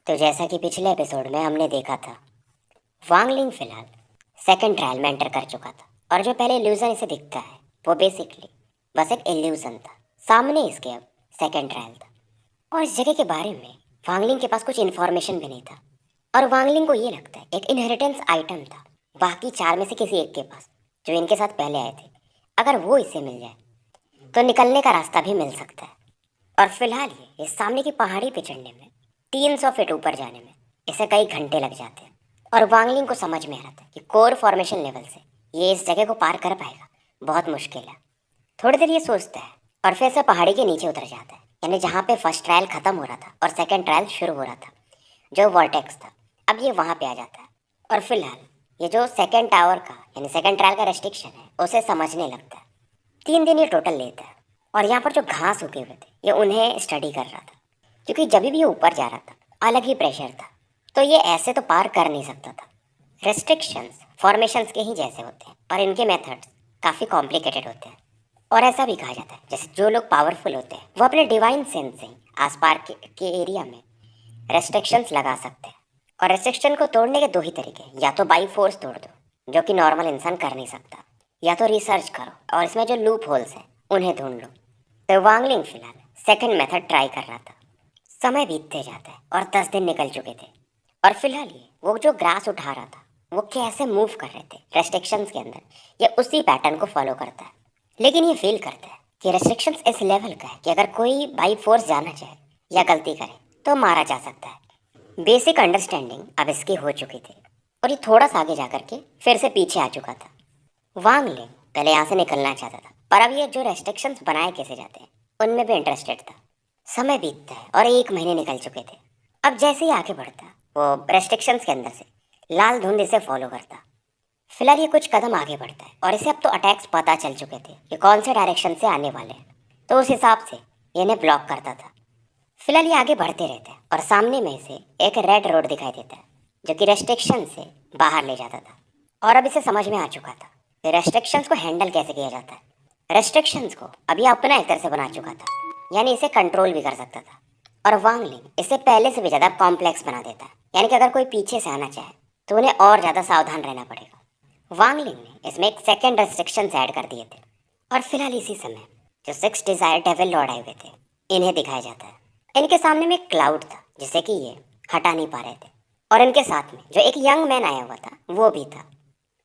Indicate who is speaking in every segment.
Speaker 1: तो जैसा कि पिछले एपिसोड में हमने देखा था, वांगलिंग फिलहाल सेकंड ट्रायल में एंटर कर चुका था। और जो पहले इल्यूजन इसे दिखता है वो बेसिकली बस एक इल्यूजन था। सामने इसके अब सेकंड ट्रायल था और इस जगह के बारे में वांगलिंग के पास कुछ इन्फॉर्मेशन भी नहीं था। और वांगलिंग को ये लगता है एक इनहेरिटेंस आइटम था बाकी चार में से किसी एक के पास जो इनके साथ पहले आए थे। अगर वो इसे मिल जाए तो निकलने का रास्ता भी मिल सकता है। और फिलहाल ये इस सामने की पहाड़ी पे चढ़ने में 300 फीट ऊपर जाने में इसे कई घंटे लग जाते हैं। और वांगलिंग को समझ में आ रहा था कि कोर फॉर्मेशन लेवल से ये इस जगह को पार कर पाएगा बहुत मुश्किल है। थोड़ी देर ये सोचता है और फिर से पहाड़ी के नीचे उतर जाता है, यानी जहाँ पे फर्स्ट ट्रायल खत्म हो रहा था और सेकंड ट्रायल शुरू हो रहा था जो वॉर्टेक्स था, अब ये वहाँ पे आ जाता है। और फिलहाल ये जो सेकंड टावर का यानी सेकंड ट्रायल का रेस्ट्रिक्शन है उसे समझने लगता है। 3 दिन ये टोटल लेता है और यहाँ पर जो घास उगे हुए थे ये उन्हें स्टडी कर रहा था, क्योंकि जब भी ये ऊपर जा रहा था अलग ही प्रेशर था, तो ये ऐसे तो पार कर नहीं सकता था। रेस्ट्रिक्शंस फॉर्मेशंस के ही जैसे होते हैं और इनके मेथड्स काफ़ी कॉम्प्लिकेटेड होते हैं। और ऐसा भी कहा जाता है जैसे जो लोग पावरफुल होते हैं वो अपने डिवाइन सेंस से आसपास के एरिया में रेस्ट्रिक्शंस लगा सकते हैं। और रेस्ट्रिक्शन को तोड़ने के दो ही तरीके हैं, या तो बाई फोर्स तोड़ दो जो कि नॉर्मल इंसान कर नहीं सकता, या तो रिसर्च करो और इसमें जो लूप होल्स हैं उन्हें ढूंढ लो। तो वांगलिंग फिलहाल सेकंड मेथड ट्राई कर रहा था। समय बीतते जाता है और 10 दिन निकल चुके थे। और फिलहाल ये वो जो ग्रास उठा रहा था वो कैसे मूव कर रहे थे रेस्ट्रिक्शंस के अंदर, ये उसी पैटर्न को फॉलो करता है। लेकिन ये फील करता है कि रेस्ट्रिक्शंस इस लेवल का है कि अगर कोई बाई फोर्स जाना चाहे या गलती करे तो मारा जा सकता है। बेसिक अंडरस्टैंडिंग अब इसकी हो चुकी थी और ये थोड़ा सा आगे जा करके फिर से पीछे आ चुका था। वांगलिंग पहले यहाँ से निकलना चाहता था, पर अब ये जो रेस्ट्रिक्शंस बनाए कैसे जाते हैं उनमें भी इंटरेस्टेड था। समय बीतता है और 1 महीने निकल चुके थे। अब जैसे ही आगे बढ़ता वो रेस्ट्रिक्शंस के अंदर से लाल धुंध इसे फॉलो करता। फिलहाल ये कुछ कदम आगे बढ़ता है और इसे अब तो अटैक्स पता चल चुके थे कि कौन से डायरेक्शन से आने वाले हैं, तो उस हिसाब से ये इन्हें ब्लॉक करता था। फिलहाल ये आगे बढ़ते रहते हैं और सामने में इसे एक रेड रोड दिखाई देता है जो कि रेस्ट्रिक्शन से बाहर ले जाता था। और अब इसे समझ में आ चुका था कि रेस्ट्रिक्शंस को हैंडल कैसे किया जाता है। रेस्ट्रिक्शंस को अभी अपना एक तरह से बना चुका था, यानी इसे कंट्रोल भी कर सकता था। और वांगलिंग इसे पहले से भी ज़्यादा कॉम्प्लेक्स बना देता है, यानी कि अगर कोई पीछे से आना चाहे तो उन्हें और ज़्यादा सावधान रहना पड़ेगा। वांगलिंग ने इसमें एक सेकेंड रेस्ट्रिक्शन ऐड कर दिए थे। और फिलहाल इसी समय जो 6 डिज़ायर डेविल लॉर्ड आए हुए थे इन्हें दिखाया जाता है। इनके सामने में एक क्लाउड था जिसे कि ये हटा नहीं पा रहे थे, और इनके साथ में जो एक यंग मैन आया हुआ था वो भी था।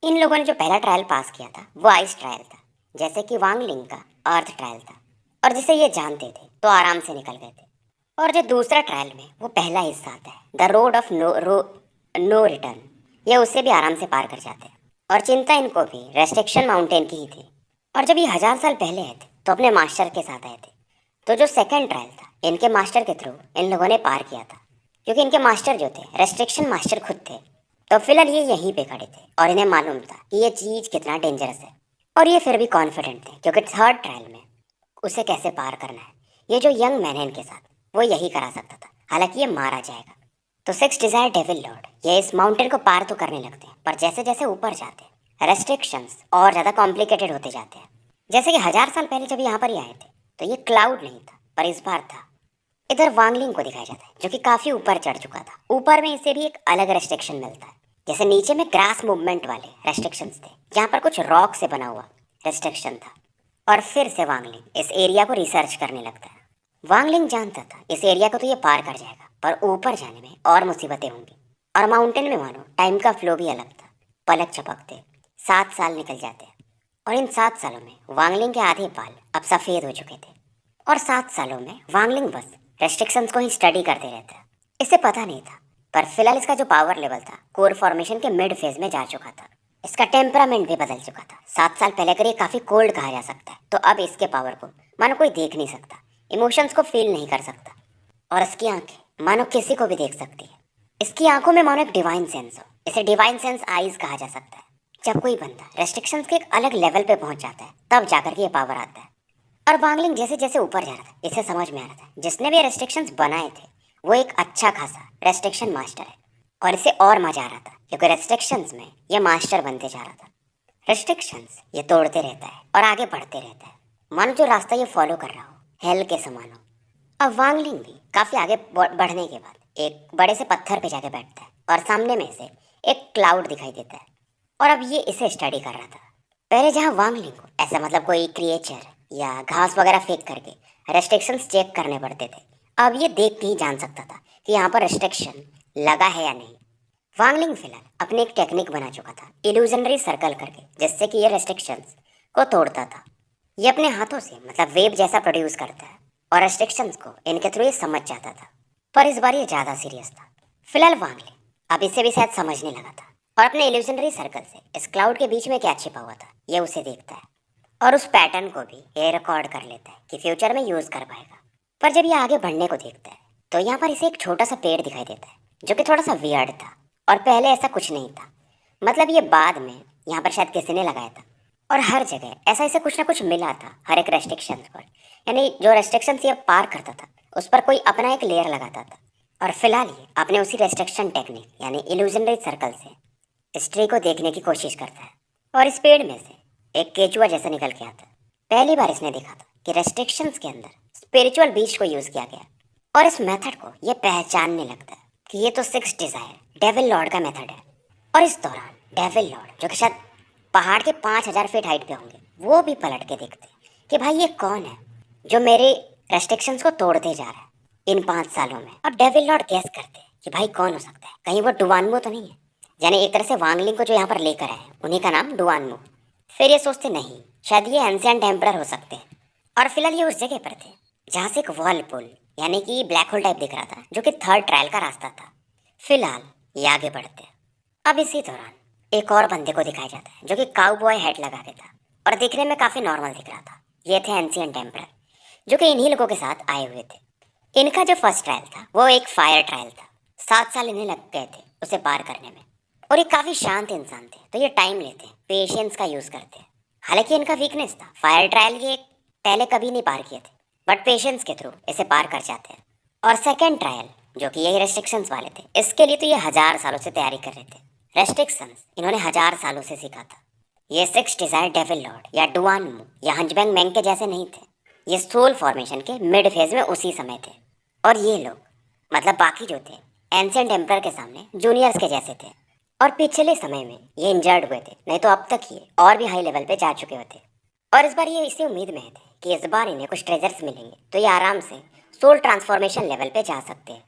Speaker 1: इन लोगों ने जो पहला ट्रायल पास किया था वो आइस ट्रायल था, जैसे कि वांगलिंग का अर्थ ट्रायल था, और जिसे ये जानते थे तो आराम से निकल गए थे। और जो दूसरा ट्रायल में वो पहला हिस्सा आता है the road of no return, ये उससे भी आराम से पार कर जाते हैं। और चिंता इनको भी रेस्ट्रिक्शन माउंटेन की ही थी। और जब ये 1000 साल पहले आए थे तो अपने मास्टर के साथ आए थे, तो जो सेकंड ट्रायल था इनके मास्टर के थ्रू इन लोगों ने पार किया था, क्योंकि इनके मास्टर जो थे रेस्ट्रिक्शन मास्टर खुद थे। तो फिलहाल ये यहीं पे खड़े थे और इन्हें मालूम था कि ये चीज़ कितना डेंजरस है, और ये फिर भी कॉन्फिडेंट थे क्योंकि थर्ड ट्रायल में उसे कैसे पार करना है ये जो यंग मैन है इनके साथ वो यही करा सकता था, हालांकि ये मारा जाएगा। तो 6 डिज़ायर डेविल लॉर्ड ये इस माउंटेन को पार तो करने लगते हैं, पर जैसे जैसे ऊपर जाते हैं रेस्ट्रिक्शंस और ज़्यादा कॉम्प्लिकेटेड होते जाते हैं। जैसे कि 1000 साल पहले जब यहाँ पर ही आए थे तो ये क्लाउड नहीं था, पर इस बार था। इधर वांगलिंग को दिखाया जाता है जो कि काफ़ी ऊपर चढ़ चुका था। ऊपर में इसे भी एक अलग रेस्ट्रिक्शन मिलता है, जैसे नीचे में ग्रास मूवमेंट वाले रेस्ट्रिक्शंस थे, यहाँ पर कुछ रॉक से बना हुआ रेस्ट्रिक्शन था। और फिर से वांगलिंग इस एरिया को रिसर्च करने लगता है। वांगलिंग जानता था इस एरिया को तो ये पार कर जाएगा, पर ऊपर जाने में और मुसीबतें होंगी। और माउंटेन में मानो टाइम का फ्लो भी अलग था। पलक झपकते 7 साल निकल जाते हैं, और इन 7 सालों में वांगलिंग के आधे बाल अब सफ़ेद हो चुके थे। और 7 सालों में वांगलिंग बस रेस्ट्रिक्शंस को ही स्टडी करते रहता है। इसे पता नहीं था, पर फिलहाल इसका जो पावर लेवल था कोर फॉर्मेशन के मिड फेज में जा चुका था। इसका टेम्परामेंट भी बदल चुका था। 7 साल पहले अगर ये काफ़ी कोल्ड कहा जा सकता है, तो अब इसके पावर को मानो कोई देख नहीं सकता, इमोशंस को फील नहीं कर सकता, और इसकी आंखें मानो किसी को भी देख सकती है। इसकी आंखों में मानो एक डिवाइन सेंस हो, इसे डिवाइन सेंस आईज कहा जा सकता है। जब कोई बंदा रेस्ट्रिक्शंस के एक अलग लेवल पे पहुंच जाता है तब जाकर के ये पावर आता है। और वांगलिंग जैसे जैसे ऊपर जा रहा था इसे समझ में आ रहा था जिसने भी ये रेस्ट्रिक्शंस बनाए थे वो एक अच्छा खासा रेस्ट्रिक्शन मास्टर है, और इसे और मजा आ रहा था क्योंकि रेस्ट्रिक्शंस में ये मास्टर बनते जा रहा था। रेस्ट्रिक्शंस ये तोड़ते रहता है और आगे बढ़ते रहता है, मानो जो रास्ता ये फॉलो कर रहा हो हेल के समान हो। अब वांगलिंग भी काफ़ी आगे बढ़ने के बाद एक बड़े से पत्थर पे जाके बैठता है और सामने में से एक क्लाउड दिखाई देता है। और अब ये इसे स्टडी कर रहा था। पहले जहाँ वांग लिंग को ऐसा मतलब कोई क्रिएचर या घास वगैरह फेंक करके रेस्ट्रिक्शंस चेक करने पड़ते थे, अब ये देख के ही जान सकता था कि यहाँ पर रेस्ट्रिक्शन लगा है या नहीं। वांग लिंग फिलहाल अपनी एक टेक्निक बना चुका था, इल्यूजनरी सर्कल करके, जिससे कि ये रेस्ट्रिक्शंस को तोड़ता था। ये अपने हाथों से मतलब वेब जैसा प्रोड्यूस करता है और रेस्ट्रिक्शंस को इनके थ्रू ये समझ जाता था। पर इस बार ये ज़्यादा सीरियस था। फिलहाल वांग लिंग अब इसे भी शायद समझने लगा था और अपने इल्यूजनरी सर्कल से इस क्लाउड के बीच में क्या छिपा हुआ था ये उसे देखता है और उस पैटर्न को भी ये रिकॉर्ड कर लेता है कि फ्यूचर में यूज़ कर पाएगा। पर जब ये आगे बढ़ने को देखता है तो यहाँ पर इसे एक छोटा सा पेड़ दिखाई देता है जो कि थोड़ा सा वियर्ड था और पहले ऐसा कुछ नहीं था। मतलब ये बाद में यहाँ पर शायद किसी ने लगाया था और हर जगह ऐसा इसे कुछ ना कुछ मिला था हर एक रेस्ट्रिक्शंस पर, यानी जो रेस्ट्रिक्शंस ये पार करता था उस पर कोई अपना एक लेयर लगाता था। और फिलहाल ये अपने उसी रेस्ट्रिक्शन टेक्निक यानी इल्यूजनरी सर्कल से इस ट्री को देखने की कोशिश करता है और इस पेड़ में से एक केचुआ जैसा निकल के आता है। पहली बार इसने देखा था कि रेस्ट्रिक्शंस के अंदर स्पिरिचुअल बीच को यूज़ किया गया और इस मेथड को ये पहचानने लगता है कि ये तो सिक्स डिज़ायर डेविल लॉर्ड का मेथड है। और इस दौरान डेविल लॉर्ड जो कि शायद पहाड़ के 5000 फीट हाइट पे होंगे वो भी पलट के देखते हैं कि भाई ये कौन है जो मेरे रेस्ट्रिक्शंस को तोड़ते जा रहा है इन 5 सालों में। अब डेविल लॉर्ड गैस करते हैं कि भाई कौन हो सकता है, कहीं वो डुआनमो तो नहीं है, यानी एक तरह से वांग लिंग को जो यहाँ पर लेकर आए उन्हीं का नाम डुआनमो। फिर ये सोचते नहीं शायद ये एंशिएंट एम्परर हो सकते हैं। और फिलहाल ये उस जगह पर थे जहाँ से एक वर्लपुल यानी कि ब्लैक होल टाइप दिख रहा था जो कि थर्ड ट्रायल का रास्ता था। फिलहाल ये आगे बढ़ते हैं। अब इसी दौरान एक और बंदे को दिखाया जाता है जो कि काउबॉय हैट लगा के था और दिखने में काफ़ी नॉर्मल दिख रहा था। ये थे एंशिएंट एम्परर जो कि इन्हीं लोगों के साथ आए हुए थे। इनका जो फर्स्ट ट्रायल था वो एक फायर ट्रायल था। 7 साल इन्हें लग गए थे उसे पार करने में और ये काफ़ी शांत इंसान थे तो ये टाइम लेते हैं, पेशेंस का यूज़ करते हैं। हालांकि इनका वीकनेस था फायर ट्रायल, ये पहले कभी नहीं पार किए थे बट पेशेंस के थ्रू इसे पार कर जाते हैं। और सेकेंड ट्रायल जो कि यही रेस्ट्रिक्शंस वाले थे, इसके लिए तो ये 1000 सालों से तैयारी कर रहे थे। रेस्ट्रिक्शंस इन्होंने 1000 सालों से सीखा था। ये सिक्स डिजायर डेविल लॉर्ड या डुआनमू या हंचबैंग मैंग के जैसे नहीं थे, ये सोल फॉर्मेशन के मिड फेज में उसी समय थे। और ये लोग मतलब बाकी जो थे एंशिएंट एम्परर के सामने जूनियर्स के जैसे थे और पिछले समय में ये इंजर्ड हुए थे, नहीं तो अब तक ये और भी हाई लेवल पे जा चुके होते। और इस बार ये इसी उम्मीद में थे कि इस बार इन्हें कुछ ट्रेजर्स मिलेंगे तो ये आराम से सोल ट्रांसफॉर्मेशन लेवल पे जा सकते हैं।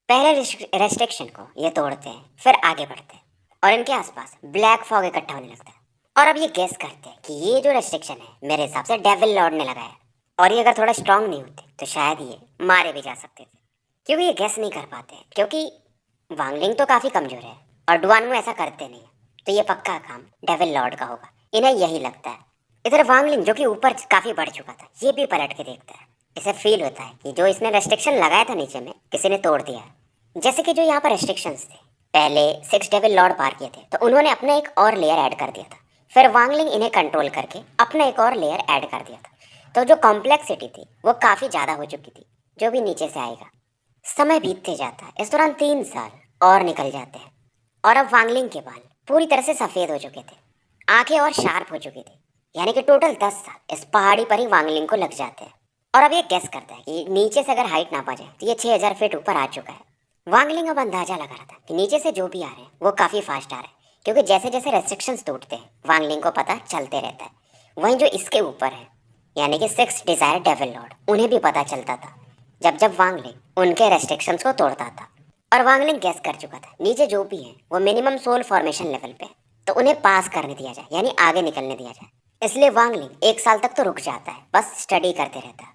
Speaker 1: पहले रेस्ट्रिक्शन को ये तोड़ते हैं फिर आगे बढ़ते हैं और इनके आसपास ब्लैक फॉग इकट्ठा होने लगता है। और अब ये गेस करते हैं कि ये जो रेस्ट्रिक्शन है मेरे हिसाब से डेविल लॉर्ड ने लगाया और ये अगर थोड़ा स्ट्रांग नहीं होते तो शायद ये मारे भी जा सकते थे। क्योंकि ये गेस नहीं कर पाते क्योंकि वांग लिंग तो काफ़ी कमज़ोर है और डुआनमू ऐसा करते नहीं, तो ये पक्का काम डेविल लॉर्ड का होगा, इन्हें यही लगता है। इधर वांग लिंग जो कि ऊपर काफ़ी बढ़ चुका था ये भी पलट के देखता है। इसे फील होता है कि जो इसने रेस्ट्रिक्शन लगाया था नीचे में किसी ने तोड़ दिया है। जैसे कि जो यहाँ पर रेस्ट्रिक्शंस थे पहले 6 डेविल लॉर्ड पार किए थे तो उन्होंने अपना एक और लेयर ऐड कर दिया था, फिर वांग लिंग इन्हें कंट्रोल करके अपना एक और लेयर ऐड कर दिया था। तो जो कॉम्प्लेक्सिटी थी वो काफ़ी ज़्यादा हो चुकी थी जो भी नीचे से आएगा। समय बीतते जाता है, इस दौरान 3 साल और निकल जाते हैं और अब वांग लिंग के बाल पूरी तरह से सफ़ेद हो चुके थे, आंखें और शार्प हो चुकी थी, यानी कि टोटल 10 साल इस पहाड़ी पर ही वांग लिंग को लग जाते हैं। और अब ये गेस करता है कि नीचे से अगर हाइट नापा जाए तो ये 6000 फीट ऊपर आ चुका है। वांग लिंग अब अंदाजा लगा रहा था कि नीचे से जो भी आ रहे हैं वो काफ़ी फास्ट आ रहे हैं क्योंकि जैसे जैसे रेस्ट्रिक्शंस टूटते हैं वांग लिंग को पता चलते रहता है। वहीं जो इसके ऊपर है यानी कि 6 डिजायर डेविल लॉर्ड, उन्हें भी पता चलता था जब जब वांग लिंग उनके रेस्ट्रिक्शंस को तोड़ता था। और वांग लिंग गेस कर चुका था नीचे जो भी है वो मिनिमम सोल फॉर्मेशन लेवल पे, तो उन्हें पास करने दिया जाए यानी आगे निकलने दिया जाए। इसलिए वांग लिंग 1 साल तक तो रुक जाता है, बस स्टडी करते रहता है।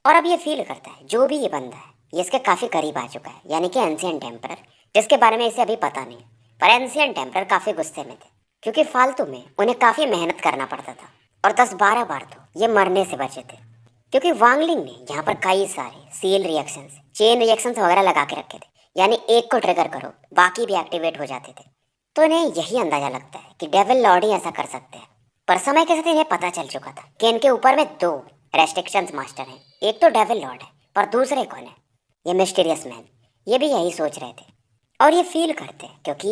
Speaker 1: और अब ये फील करता है जो भी ये बंदा है ये इसके काफ़ी करीब आ चुका है, यानी कि एंशिएंट एम्परर, जिसके बारे में इसे अभी पता नहीं। पर एंशिएंट एम्परर काफ़ी गुस्से में थे क्योंकि फालतू में उन्हें काफ़ी मेहनत करना पड़ता था और 10-12 बार तो ये मरने से बचे थे क्योंकि वांग लिंग ने यहाँ पर कई सारे सील रिएक्शंस, चेन रिएक्शंस वगैरह लगा के रखे थे, यानी एक को ट्रिगर करो बाकी भी एक्टिवेट हो जाते थे। तो इन्हें यही अंदाजा लगता है कि डेविल लॉर्ड ही ऐसा कर सकते हैं। पर समय के साथ इन्हें पता चल चुका था कि इनके ऊपर में 2 रेस्ट्रिक्शंस मास्टर हैं, एक तो डेविल लॉर्ड है पर दूसरे कौन है, ये मिस्टीरियस मैन। ये भी यही सोच रहे थे और ये फील करते हैं क्योंकि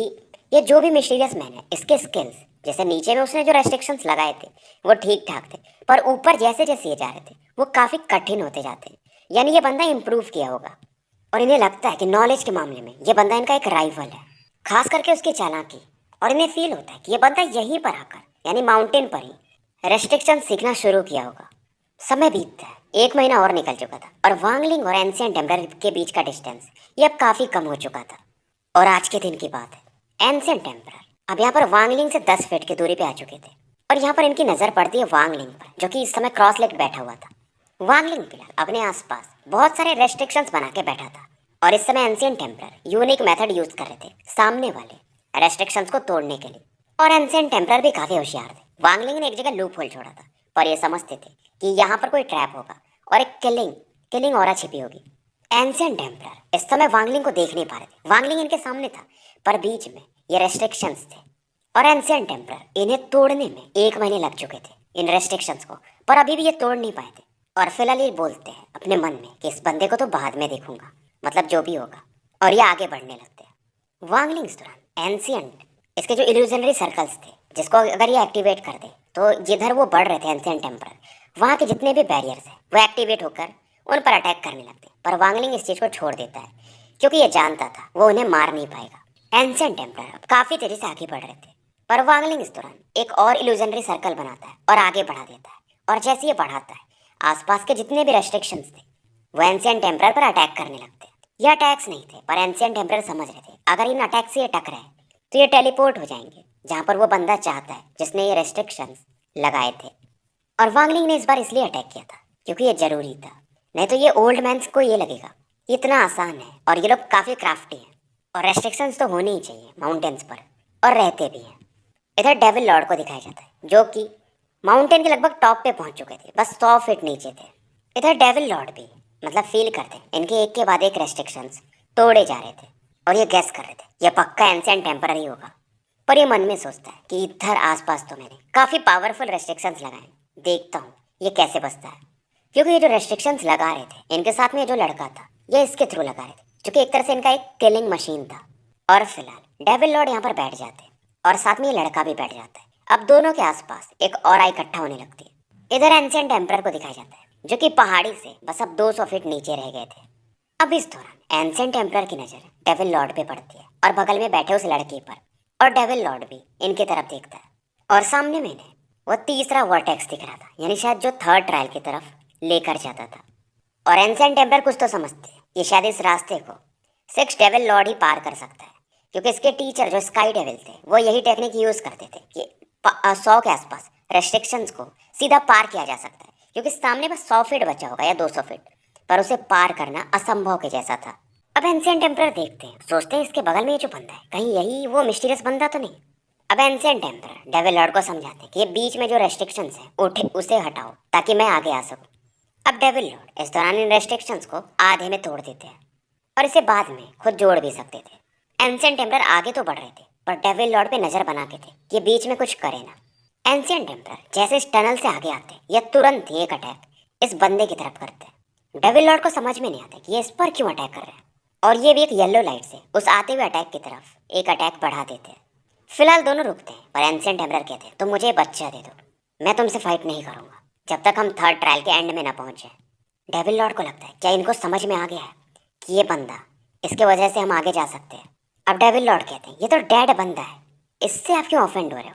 Speaker 1: ये जो भी मिस्टीरियस मैन है इसके स्किल्स, जैसे नीचे में उसने जो रेस्ट्रिक्शंस लगाए थे वो ठीक ठाक थे पर ऊपर जैसे जैसे ये जा रहे थे वो काफ़ी कठिन होते जाते हैं, यानी ये बंदा इम्प्रूव किया होगा। और इन्हें लगता है कि नॉलेज के मामले में ये बंदा इनका एक राइवल है, खास करके उसकी चालाकी। और इन्हें फील होता है कि ये बंदा यहीं पर आकर, यानी माउंटेन पर ही रेस्ट्रिक्शन सीखना शुरू किया होगा। समय बीतता है, 1 महीना और निकल चुका था और वांगलिंग और एंशिएंट टेम्पलर के बीच का डिस्टेंस ये अब काफ़ी कम हो चुका था। और आज के दिन की बात है, एंशिएंट टेम्पलर अब यहाँ पर वांगलिंग से 10 फीट की दूरी पे आ चुके थे और यहाँ पर इनकी नज़र पड़ती है वांगलिंग पर, जो कि इस समय क्रॉस लेग बैठा हुआ था। वांगलिंग फिलहाल अपने आसपास बहुत सारे रेस्ट्रिक्शंस बना के बैठा था और इस समय ancient Templar unique method use कर रहे थे सामने वाले रेस्ट्रिक्शंस को तोड़ने के लिए। और एंशिएंट टेम्पलर भी काफ़ी होशियार थे। वांगलिंग ने एक जगह लूप होल छोड़ा था, पर ये समझते थे कि यहाँ पर कोई ट्रैप होगा और एक किलिंग ऑरा छिपी होगी। एंशिएंट टेम्पलर इस समय वांगलिंग को देख नहीं पा रहे थे। वांगलिंग इनके सामने था, पर बीच में ये रेस्ट्रिक्शंस थे और एंशिएंट टेम्पलर इन्हें तोड़ने में 1 महीने लग चुके थे इन रेस्ट्रिक्शंस को, पर अभी भी ये तोड़ नहीं पाए थे। और फिलहाल ये बोलते हैं अपने मन में कि इस बंदे को तो बाद में देखूंगा, मतलब जो भी होगा, और ये आगे बढ़ने लगते हैं। वांगलिंग इस दौरान एंशिएंट इसके जो इल्यूजनरी सर्कल्स थे, जिसको अगर ये एक्टिवेट कर दे तो जिधर वो बढ़ रहे थे एंशिएंट टेम्पलर, वहाँ के जितने भी बैरियर्स हैं वो एक्टिवेट होकर उन पर अटैक करने लगते। पर वांगलिंग इस चीज़ को छोड़ देता है, क्योंकि ये जानता था वो उन्हें मार नहीं पाएगा। एंशिएंट टेम्पलर अब काफ़ी तेज़ी से आगे बढ़ रहे थे, पर वांगलिंग इस दौरान एक और इल्यूजनरी सर्कल बनाता है और आगे बढ़ा देता है। और जैसे ये बढ़ाता है, आसपास के जितने भी रेस्ट्रिक्शंस थे वो एंशिएंट टेम्पलर पर अटैक करने लगते हैं। ये अटैक्स नहीं थे, पर एंशिएंट टेम्पलर समझ रहे थे अगर इन अटैक से ये टकराए तो ये टेलीपोर्ट हो जाएंगे जहाँ पर वो बंदा चाहता है जिसने ये रेस्ट्रिक्शंस लगाए थे। और वांगलिंग ने इस बार इसलिए अटैक किया था क्योंकि ये जरूरी था, नहीं तो ये ओल्ड मैंस को ये लगेगा इतना आसान है और ये लोग काफ़ी क्राफ्टी हैं और रेस्ट्रिक्शंस तो होने ही चाहिए माउंटेन्स पर, और रहते भी हैं। इधर डेविल लॉर्ड को दिखाया जाता है, जो कि माउंटेन के लगभग टॉप पे पहुंच चुके थे, बस 100 फीट नीचे थे। इधर डेविल लॉर्ड भी मतलब फील करते इनके एक के बाद एक रेस्ट्रिक्शंस तोड़े जा रहे थे और ये गैस कर रहे थे ये पक्का एंशिएंट टेम्पररी होगा। पर ये मन में सोचता है कि इधर आसपास तो मैंने काफ़ी पावरफुल रेस्ट्रिक्शंस लगाए, देखता हूँ ये कैसे बचता है। क्योंकि ये जो रेस्ट्रिक्शंस लगा रहे थे इनके साथ में जो लड़का था ये इसके थ्रू लगा रहे थे, क्योंकि एक तरह से इनका एक किलिंग मशीन था। और फिलहाल डेविल लॉर्ड यहाँ पर बैठ जाते हैं और साथ में ये लड़का भी बैठ जाता है। अब दोनों के आसपास एक और इकट्ठा होने लगती है। इधर एंशिएंट टेम्परर को दिखाया जाता है, जो कि पहाड़ी से बस अब 200 फीट नीचे रह गए थे। अब इस दौरान एंशिएंट टेम्परर की नज़र डेविल लॉर्ड पे पड़ती है और बगल में बैठे उस लड़के पर, और डेविल लॉर्ड भी इनकी तरफ देखता है। और सामने मैंने वो तीसरा वर्टेक्स दिख रहा था, यानी शायद जो थर्ड ट्रायल की तरफ लेकर जाता था। और एंशिएंट टेम्परर कुछ तो समझते हैं कि शायद इस रास्ते को 6 डेविल लॉर्ड ही पार कर सकता है, क्योंकि इसके टीचर जो स्काई डेविल थे वो यही टेक्निक यूज़ करते थे कि 100 के आसपास रेस्ट्रिक्शंस को सीधा पार किया जा सकता है, क्योंकि सामने बस 100 फीट बचा होगा या 200 फीट, पर उसे पार करना असंभव के जैसा था। अब एंशिएंट टेम्परर देखते हैं, सोचते हैं इसके बगल में ये जो बंदा है कहीं यही वो मिस्टीरियस बंदा तो नहीं। अब एंशिएंट टेम्परर डेविल लॉर्ड को समझाते हैं कि ये बीच में जो रेस्ट्रिक्शंस हैं उठे उसे हटाओ ताकि मैं आगे आ सकूं। अब डेविल लॉर्ड इस दौरान इन रेस्ट्रिक्शंस को आधे में तोड़ देते हैं और इसे बाद में खुद जोड़ भी सकते थे। एंशिएंट टेम्परर आगे तो बढ़ रहे थे, पर डेविल लॉर्ड पे नजर बना के थे कि ये बीच में कुछ करे ना। एंशिएंट टेम्परर जैसे इस टनल से आगे आते या तुरंत ही एक अटैक इस बंदे की तरफ करते हैं। डेविल लॉर्ड को समझ में नहीं आता कि ये इस पर क्यों अटैक कर रहे हैं, और ये भी एक येलो लाइट से उस आते हुए अटैक की तरफ एक अटैक बढ़ा देते हैं। फिलहाल दोनों रुकते हैं, पर एंशिएंट टेम्परर कहते हैं तो मुझे बच्चा दे दो, मैं तुमसे फाइट नहीं करूंगा जब तक हम थर्ड ट्रायल के एंड में ना पहुंचे। डेविल लॉर्ड को लगता है क्या इनको समझ में आ गया है कि ये बंदा, इसके वजह से हम आगे जा सकते हैं। अब डेविल लॉर्ड कहते हैं ये तो डेड बंदा है, इससे आप क्यों ऑफेंड हो रहे हो।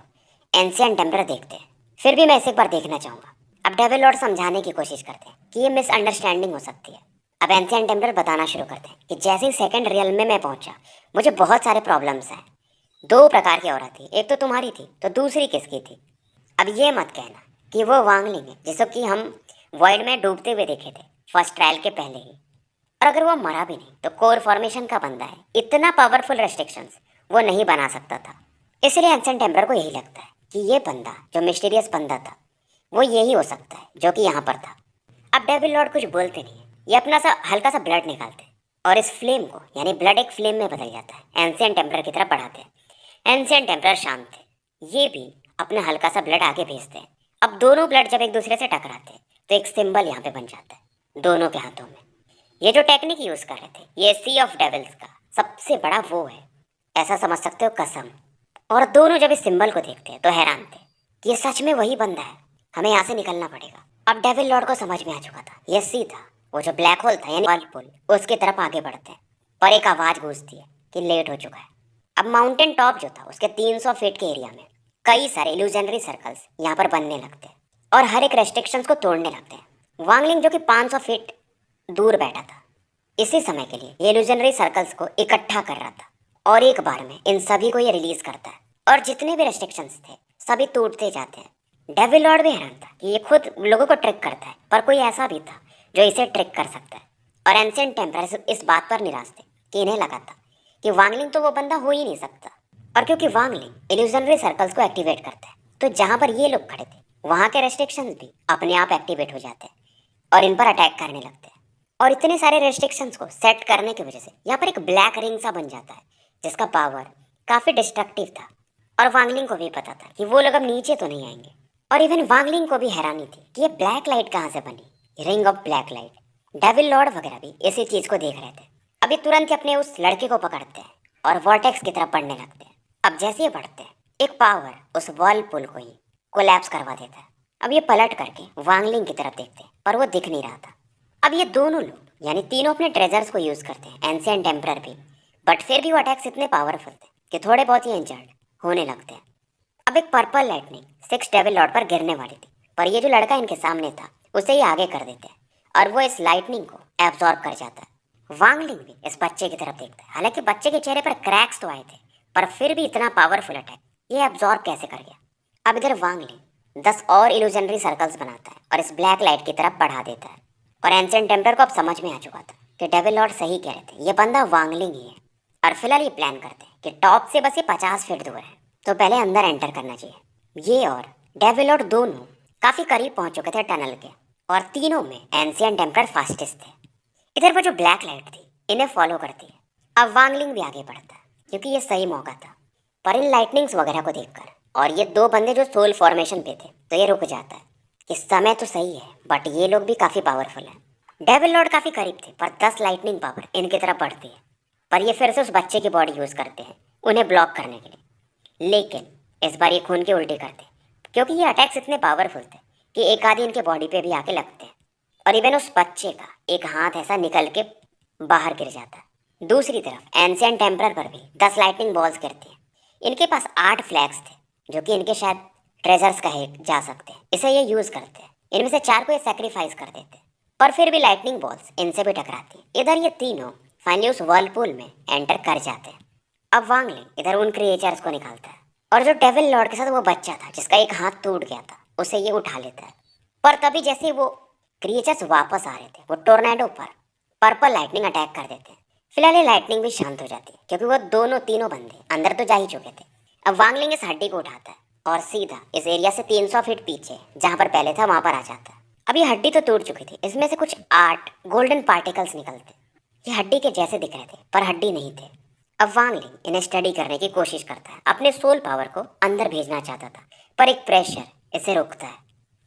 Speaker 1: एंशिएंट टेम्परर देखते हैं, फिर भी मैं इसे एक बार देखना चाहूँगा। अब डेविल लॉर्ड समझाने की कोशिश करते हैं कि ये मिसअंडरस्टैंडिंग हो सकती है। अब एंशिएंट टेम्परर बताना शुरू करते हैं कि जैसे ही सेकंड रियल में मैं पहुंचा मुझे बहुत सारे प्रॉब्लम्स हैं। 2 प्रकार की औरत थी, एक तो तुम्हारी थी तो दूसरी किसकी थी। अब ये मत कहना कि वो वांगलिंग है जिसको कि हम वॉइड में डूबते हुए देखे थे फर्स्ट ट्रायल के पहले ही, और अगर वो मरा भी नहीं तो कोर फॉर्मेशन का बंदा है, इतना पावरफुल रेस्ट्रिक्शंस वो नहीं बना सकता था। इसलिए एंशिएंट टेम्परर को यही लगता है कि ये बंदा जो मिस्टीरियस बंदा था वो यही हो सकता है जो कि यहाँ पर था। अब डेविल लॉर्ड कुछ बोलते नहीं है, ये अपना सा हल्का सा ब्लड निकालते हैं और इस फ्लेम को, यानी ब्लड एक फ्लेम में बदल जाता है, एंशिएंट टेम्परर की तरफ बढ़ाते हैं। एंशिएंट टेम्परर शांत थे, ये भी अपना हल्का सा ब्लड आगे भेजते हैं। अब दोनों ब्लड जब एक दूसरे से टकराते हैं तो एक सिंबल यहाँ पे बन जाता है दोनों के हाथों में। ये जो टेक्निक यूज़ कर रहे थे ये सी ऑफ डेविल्स का सबसे बड़ा वो है, ऐसा समझ सकते हो, कसम। और दोनों जब इस सिंबल को देखते हैं तो हैरान थे कि ये सच में वही बंदा है, हमें यहाँ से निकलना पड़ेगा। अब डेविल लॉर्ड को समझ में आ चुका था ये सी था वो जो ब्लैक होल था यानी वर्लपुल, उसकी तरफ आगे बढ़ते हैं और एक आवाज़ गूंजती है कि लेट हो चुका है। अब माउंटेन टॉप जो था उसके 300 फीट के एरिया में कई सारे इल्यूजनरी सर्कल्स यहाँ पर बनने लगते हैं और हर एक रेस्ट्रिक्शंस को तोड़ने लगते हैं। वांगलिंग जो कि 500 फीट दूर बैठा था, इसी समय के लिए ये इल्यूजनरी सर्कल्स को इकट्ठा कर रहा था और एक बार में इन सभी को ये रिलीज करता है और जितने भी रेस्ट्रिक्शंस थे सभी टूटते जाते हैं। डेविल लॉर्ड भी हैरान था कि ये खुद लोगों को ट्रिक करता है, पर कोई ऐसा भी था जो इसे ट्रिक कर सकता है। और एंशिएंट टेम्पलर इस बात पर निराश थे कि इन्हें लगा था कि वांगलिंग तो वो बंदा हो ही नहीं सकता, और क्योंकि वांगलिंग इल्यूजनरी सर्कल्स को एक्टिवेट करता है तो जहाँ पर ये लोग खड़े थे वहाँ के रेस्ट्रिक्शंस भी अपने आप एक्टिवेट हो जाते हैं और इन पर अटैक करने लगते हैं। और इतने सारे रेस्ट्रिक्शंस को सेट करने की वजह से यहाँ पर एक ब्लैक रिंग सा बन जाता है जिसका पावर काफ़ी डिस्ट्रक्टिव था। और वांगलिंग को भी पता था कि वो लोग अब नीचे तो नहीं आएंगे, और इवन वांगलिंग को भी हैरानी थी कि ये ब्लैक लाइट कहाँ से बनी, ring of black light. Devil Lord वगैरह भी इसी चीज़ को देख रहे थे। अभी तुरंत ही अपने उस लड़के को पकड़ते हैं और वॉर्टेक्स की तरफ बढ़ने लगते हैं। अब जैसे ही बढ़ते हैं एक पावर उस वर्लपुल को ही कोलैप्स करवा देता है। अब ये पलट करके वांगलिंग की तरफ देखते हैं पर वो दिख नहीं रहा था। अब ये दोनों लोग यानी तीनों अपने ट्रेजर्स को यूज़ करते हैं, एंशिएंट एम्परर भी, बट फिर भी वो अटैक्स इतने पावरफुल थे कि थोड़े बहुत ही इंजर्ड होने लगते हैं। अब एक पर्पल लाइटनिंग 6 डेविल लॉर्ड पर गिरने वाली थी, पर ये जो लड़का इनके सामने था उसे ही आगे कर देते हैं और वो इस लाइटनिंग को एब्जॉर्ब कर जाता है। वांगलिंग भी इस बच्चे की तरफ देखता है। हालांकि बच्चे के चेहरे पर क्रैक्स तो आए थे, पर फिर भी इतना पावरफुल अटैक ये एब्जॉर्ब कैसे कर गया। अब इधर वांगलिंग 10 और इल्यूजनरी सर्कल्स बनाता है और इस ब्लैक लाइट की तरफ बढ़ा देता है। और एंशिएंट टेम्पलर को अब समझ में आ चुका था कि डेविल लॉर्ड सही कह रहे थे, ये बंदा वांगलिंग ही है। और फिलहाल ये प्लान करते हैं कि टॉप से बस ये 50 फीट दूर है तो पहले अंदर एंटर करना चाहिए। ये और डेविल लॉर्ड दोनों काफ़ी करीब पहुंच चुके थे टनल के, और तीनों में एंशिएंट टेम्पलर फास्टेस्ट थे। इधर वो जो ब्लैक लाइट थी इन्हें फॉलो करती है। अब वांगलिंग भी आगे बढ़ता है क्योंकि ये सही मौका था, पर इन लाइटनिंग्स वगैरह को देखकर और ये दो बंदे जो सोल फॉर्मेशन पे थे तो ये रुक जाता है कि समय तो सही है बट ये लोग भी काफ़ी पावरफुल हैं। डेविल लॉर्ड काफ़ी करीब थे पर 10 लाइटनिंग पावर इनकी तरफ बढ़ती है, पर ये फिर से उस बच्चे की बॉडी यूज़ करते हैं उन्हें ब्लॉक करने के लिए। लेकिन इस बार ये खून की उल्टी करते क्योंकि ये अटैक्स इतने पावरफुल थे कि एक आधी इनके बॉडी पे भी आके लगते हैं, और इवन उस बच्चे का एक हाथ ऐसा निकल के बाहर गिर जाता है। दूसरी तरफ एंशिएंट टेम्पलर पर भी 10 लाइटनिंग बॉल्स गिरती हैं। इनके पास 8 फ्लैग्स थे जो कि इनके शायद ट्रेजर्स कहे जा सकते हैं, इसे ये यूज़ करते हैं। इनमें से 4 को ये सेक्रीफाइस कर देते हैं, पर फिर भी लाइटनिंग बॉल्स इनसे भी टकराती हैं। इधर ये तीनों फाइनली उस वर्लपुल में एंटर कर जाते हैं। अब वांगलिंग इधर उन क्रिएचर्स को निकालता है और जो डेविल लॉर्ड के साथ वो बच्चा था जिसका एक हाथ टूट गया था उसे ये उठा लेता है। पर तभी जैसे वो क्रिएचर्स वापस आ रहे थे वो टोर्नेडो पर पर्पल लाइटनिंग अटैक कर देते हैं। फिलहाल ये लाइटनिंग भी शांत हो जाती है क्योंकि वो तीनों बंदे अंदर तो जा ही चुके थे। अब वांगलिंग इस हड्डी को उठाता है और सीधा इस एरिया से 300 फीट पीछे जहाँ पर पहले था वहाँ पर आ जाता है। अब ये हड्डी तो टूट चुकी थी, इसमें से कुछ 8 गोल्डन पार्टिकल्स निकलते। ये हड्डी के जैसे दिख रहे थे पर हड्डी नहीं थे। अब वांगलिंग इन्हें स्टडी करने की कोशिश करता है, अपने सोल पावर को अंदर भेजना चाहता था पर एक प्रेशर इसे रोकता है।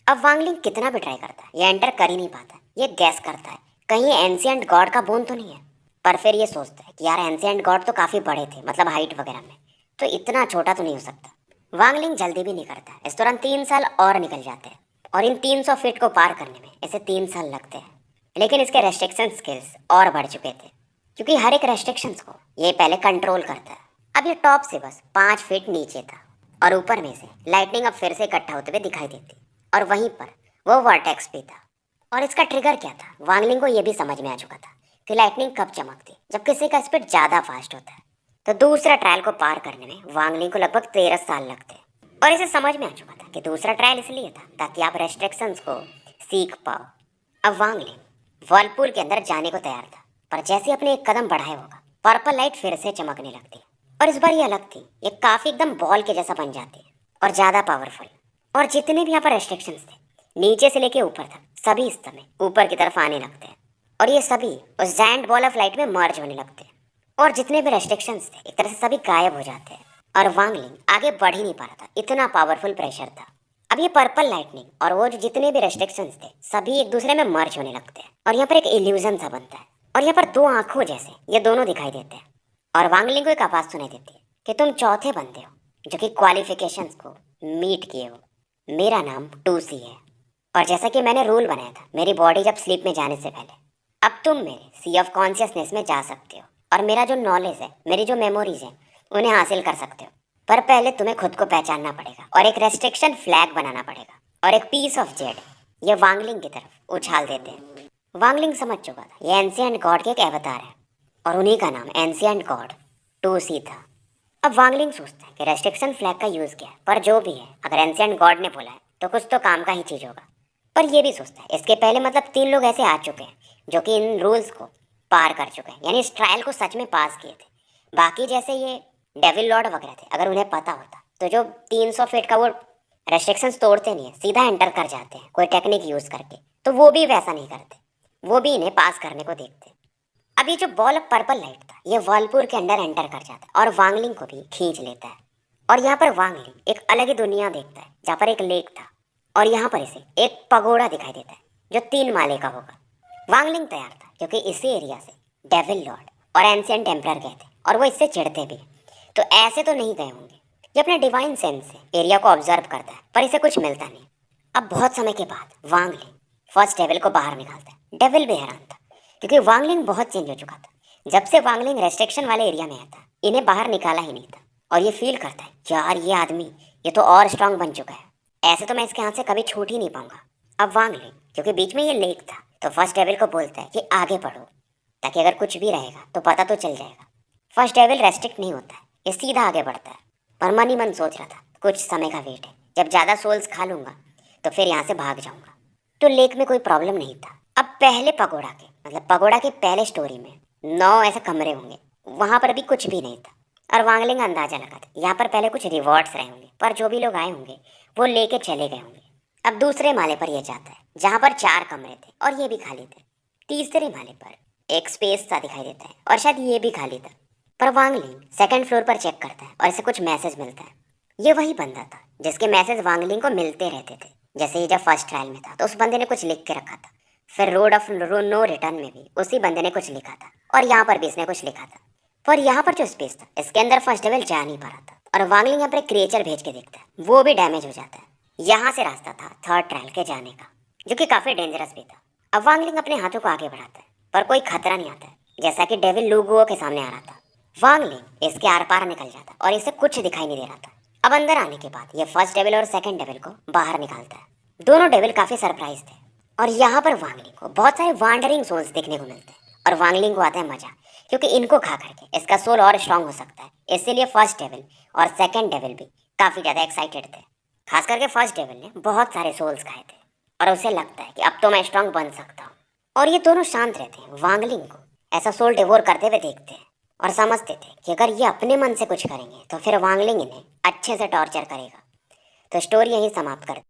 Speaker 1: अब वांगलिंग कितना भी ट्राई करता है ये एंटर कर ही नहीं पाता। ये गैस करता है कहीं एंशिएंट गॉड का बोन तो नहीं है, पर फिर ये सोचता है कि यार एंशिएंट गॉड तो काफ़ी बड़े थे, मतलब हाइट वगैरह में, तो इतना छोटा तो नहीं हो सकता। वांगलिंग जल्दी भी नहीं करता। इस दौरान 3 साल और निकल जाते हैं और इन 300 फीट को पार करने में इसे 3 साल लगते हैं। लेकिन इसके रेस्ट्रिक्शन स्किल्स और बढ़ चुके थे क्योंकि हर एक रेस्ट्रिक्शंस को ये पहले कंट्रोल करता है। अब ये टॉप से बस 5 फीट नीचे था और ऊपर में से लाइटनिंग अब फिर से इकट्ठा होते हुए दिखाई देती, और वहीं पर वो वर्टेक्स भी था। और इसका ट्रिगर क्या था, वांगलिंग को ये भी समझ में आ चुका था कि लाइटनिंग कब चमकती जब किसी का स्पीड ज़्यादा फास्ट होता है। तो दूसरा ट्रायल को पार करने में वांगलिंग को लगभग 13 साल लगते हैं, और इसे समझ में आ चुका था कि दूसरा ट्रायल इसलिए था ताकि आप रेस्ट्रिक्शंस को सीख पाओ। अब वांगलिंग वर्लपुल के अंदर जाने को तैयार था, पर जैसे अपने एक कदम बढ़ाए होगा पर्पल लाइट फिर से चमकने लगती है, और इस बार ये अलग थी। ये काफ़ी एकदम बॉल के जैसा बन जाती है और ज़्यादा पावरफुल। और जितने भी यहाँ पर रेस्ट्रिक्शंस थे नीचे से लेके ऊपर तक सभी इस समय ऊपर की तरफ आने लगते हैं, और ये सभी उस जायंट बॉल ऑफ लाइट में मर्ज होने लगते हैं। और जितने भी रेस्ट्रिक्शंस थे एक तरह से सभी गायब हो जाते हैं, और वांगलिंग आगे बढ़ ही नहीं पा रहा था, इतना पावरफुल प्रेशर था। अब ये पर्पल लाइटनिंग और वो जो जितने भी रेस्ट्रिक्शंस थे सभी एक दूसरे में मर्ज होने लगते हैं, और यहाँ पर एक इल्यूजन सा बनता है, और यहाँ पर 2 आंखों जैसे ये दोनों दिखाई देते हैं। और वांगलिंग को एक आवाज़ सुनाई देती है कि तुम चौथे बंदे हो जो कि क्वालिफिकेशंस को मीट किए हो। मेरा नाम 2C है, और जैसा कि मैंने रूल बनाया था मेरी बॉडी जब स्लीप में जाने से पहले अब तुम मेरे सी ऑफ कॉन्शियसनेस में जा सकते हो और मेरा जो नॉलेज है, मेरी जो मेमोरीज है, उन्हें हासिल कर सकते हो। पर पहले तुम्हें खुद को पहचानना पड़ेगा और एक रेस्ट्रिक्शन फ्लैग बनाना पड़ेगा और एक पीस ऑफ जेड ये वांगलिंग की तरफ उछाल देते हैं। वांगलिंग समझ चुका था ये एंशिएंट गॉड के एक अवतार है और उन्हीं का नाम एंशिएंट गॉड 2C था। अब वांगलिंग सोचता है कि रेस्ट्रिक्शन फ्लैग का यूज़ क्या है, पर जो भी है, अगर एंशिएंट गॉड ने बोला है तो कुछ तो काम का ही चीज़ होगा। पर ये भी सोचता है इसके पहले मतलब 3 लोग ऐसे आ चुके हैं जो कि इन रूल्स को पार कर चुके हैं, यानी इस ट्रायल को सच में पास किए थे। बाकी जैसे ये डेविल लॉर्ड वगैरह थे, अगर उन्हें पता होता तो जो 300 फीट का वो रेस्ट्रिक्शंस तोड़ते नहीं है, सीधा एंटर कर जाते हैं कोई टेक्निक यूज़ करके, तो वो भी वैसा नहीं करते, वो भी इन्हें पास करने को देखते। अब ये जो बॉल ऑफ पर्पल लाइट था ये वर्लपुल के अंदर एंटर कर जाता है और वांगलिंग को भी खींच लेता है। और यहाँ पर वांगलिंग एक अलग ही दुनिया देखता है जहाँ पर एक लेक था और यहाँ पर इसे एक पगोड़ा दिखाई देता है जो 3 माले का होगा। वांगलिंग तैयार था क्योंकि इसी एरिया से डेविल लॉर्ड और एंशिएंट एम्परर गए थे और वो इससे चिढ़ते भी, तो ऐसे तो नहीं गए होंगे। ये अपने डिवाइन सेंस से एरिया को ऑब्जर्व करता है पर इसे कुछ मिलता नहीं। अब बहुत समय के बाद वांगलिंग फर्स्ट डेविल को बाहर निकालता है। डेविल भी हैरान था क्योंकि वांगलिंग बहुत चेंज हो चुका था। जब से वांगलिंग रेस्ट्रिक्शन वाले एरिया में आया था इन्हें बाहर निकाला ही नहीं था और ये फील करता है यार ये आदमी ये तो और स्ट्रांग बन चुका है, ऐसे तो मैं इसके हाथ से कभी छूट ही नहीं पाऊंगा। अब वांगलिंग क्योंकि बीच में ये लेक था तो फर्स्ट डेविल को बोलता है कि आगे बढ़ो ताकि अगर कुछ भी रहेगा तो पता तो चल जाएगा। फर्स्ट डेविल रेस्ट्रिक्ट नहीं होता है, ये सीधा आगे बढ़ता है। पर मन ही मन सोच रहा था कुछ समय का वेट है, जब ज़्यादा सोल्स खा लूंगा तो फिर यहाँ से भाग जाऊंगा। तो लेक में कोई प्रॉब्लम नहीं था। अब पहले पगोड़ा के मतलब पगोड़ा के पहले स्टोरी में 9 ऐसे कमरे होंगे, वहाँ पर भी कुछ भी नहीं था और वांगलिंग अंदाजा लगा था यहाँ पर पहले कुछ रिवॉर्ड्स रहे होंगे, पर जो भी लोग आए होंगे वो लेके चले गए होंगे। अब दूसरे माले पर यह जाता है जहाँ पर 4 कमरे थे और ये भी खाली थे। तीसरे माले पर एक स्पेस सा दिखाई देता है और शायद ये भी खाली था। पर वांगलिंग सेकंड फ्लोर पर चेक करता है और इसे कुछ मैसेज मिलता है। ये वही बंदा था जिसके मैसेज वांगलिंग को मिलते रहते थे। जैसे ही जब फर्स्ट ट्रायल में था तो उस बंदे ने कुछ लिख के रखा था, फिर रोड ऑफ नो रिटर्न में भी उसी बंदे ने कुछ लिखा था और यहाँ पर भी इसने कुछ लिखा था। पर यहाँ पर जो स्पेस था इसके अंदर फर्स्ट डेविल जा नहीं पा रहा था और वांगलिंग यहाँ पर एक क्रिएचर भेज के देखता है, वो भी डैमेज हो जाता है। यहाँ से रास्ता था थर्ड ट्रायल के जाने का जो कि काफ़ी डेंजरस भी था। अब वांगलिंग अपने हाथों को आगे बढ़ाता है पर कोई खतरा नहीं आता है, जैसा कि डेविल लुगुओ के सामने आ रहा था। वांगलिंग इसके आर पार निकल जाता और इसे कुछ दिखाई नहीं दे रहा था। अब अंदर आने के बाद ये फर्स्ट डेविल और सेकंड डेविल को बाहर निकालता है। दोनों डेविल काफ़ी सरप्राइज थे और यहाँ पर वांगलिंग को बहुत सारे वांडरिंग सोल्स देखने को मिलते हैं और वांगलिंग को आता है मजा क्योंकि इनको खा करके इसका सोल और स्ट्रांग हो सकता है। इसीलिए फर्स्ट डेविल और सेकंड डेविल भी काफ़ी ज़्यादा एक्साइटेड थे। खास करके फर्स्ट डेविल ने बहुत सारे सोल्स खाए थे और उसे लगता है कि अब तो मैं स्ट्रांग बन सकता हूँ। और ये दोनों शांत रहते हैं, वांगलिंग को ऐसा सोल डिवोर करते हुए देखते हैं और समझते थे कि अगर ये अपने मन से कुछ करेंगे तो फिर वांगलिंग इन्हें अच्छे से टॉर्चर करेगा। तो स्टोरी यहीं समाप्त कर